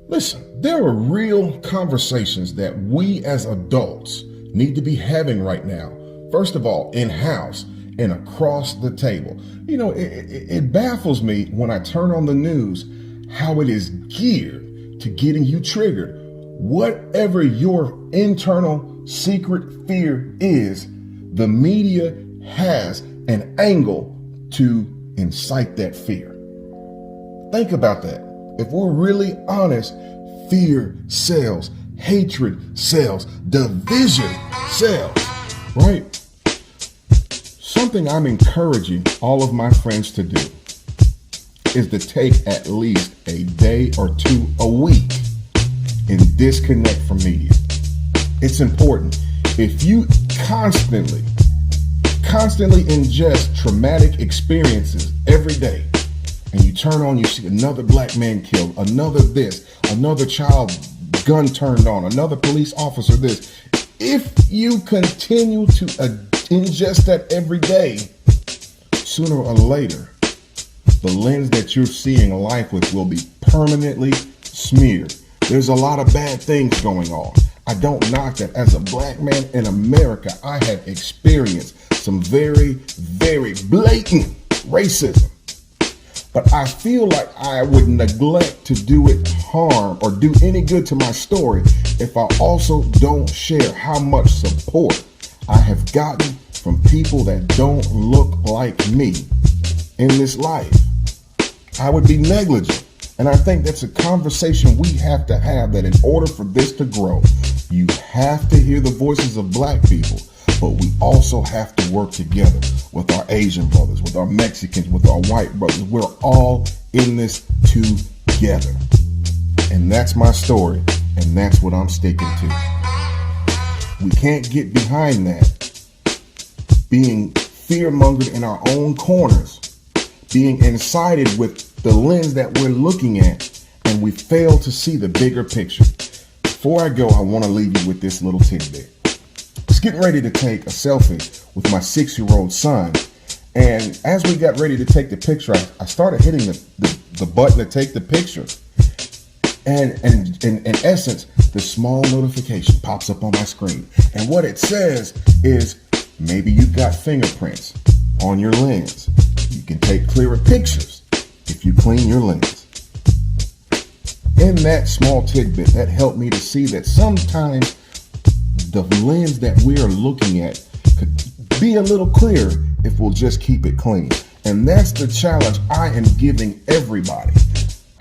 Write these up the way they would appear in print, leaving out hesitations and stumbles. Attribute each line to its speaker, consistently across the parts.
Speaker 1: Listen, there are real conversations that we as adults need to be having right now. First of all, in house and across the table. It baffles me when I turn on the news how it is geared to getting you triggered. Whatever your internal secret fear is, the media has an angle to incite that fear. Think about that. If we're really honest, fear sells, hatred sells, division sells, right? Something I'm encouraging all of my friends to do is to take at least a day or two a week and disconnect from media. It's important. If you constantly ingest traumatic experiences every day, and you turn on, you see another black man killed, another this, another child gun turned on, another police officer this. If you continue to ingest that every day, sooner or later, the lens that you're seeing life with will be permanently smeared. There's a lot of bad things going on. I don't knock that. As a black man in America, I have experienced some very, very blatant racism. But I feel like I would neglect to do it harm or do any good to my story if I also don't share how much support I have gotten from people that don't look like me in this life. I would be negligent. And I think that's a conversation we have to have, that in order for this to grow, you have to hear the voices of black people, but we also have to work together with our Asian brothers, with our Mexicans, with our white brothers. We're all in this together. And that's my story, and that's what I'm sticking to. We can't get behind that, being fear-mongered in our own corners, being incited with the lens that we're looking at, and we fail to see the bigger picture. Before I go, I want to leave you with this little tidbit. I was getting ready to take a selfie with my 6-year-old son, and as we got ready to take the picture, I started hitting the button to take the picture. And in essence, the small notification pops up on my screen. And what it says is, maybe you've got fingerprints on your lens. You can take clearer pictures if you clean your lens. In that small tidbit, that helped me to see that sometimes the lens that we are looking at could be a little clearer if we'll just keep it clean. And that's the challenge I am giving everybody.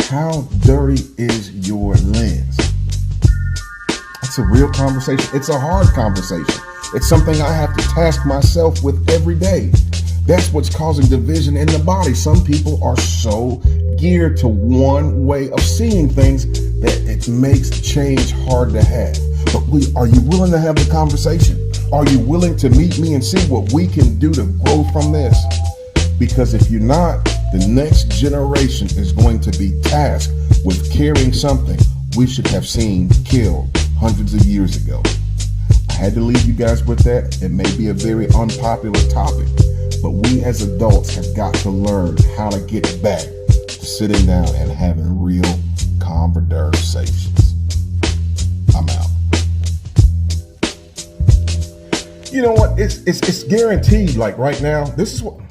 Speaker 1: How dirty is your lens? That's a real conversation. It's a hard conversation. It's something I have to task myself with every day. That's what's causing division in the body. Some people are so geared to one way of seeing things that it makes change hard to have. But are you willing to have the conversation? Are you willing to meet me and see what we can do to grow from this? Because if you're not, the next generation is going to be tasked with carrying something we should have seen killed hundreds of years ago. I had to leave you guys with that. It may be a very unpopular topic, but we as adults have got to learn how to get back to sitting down and having real conversations. I'm out. You know what? It's guaranteed. Like right now, this is what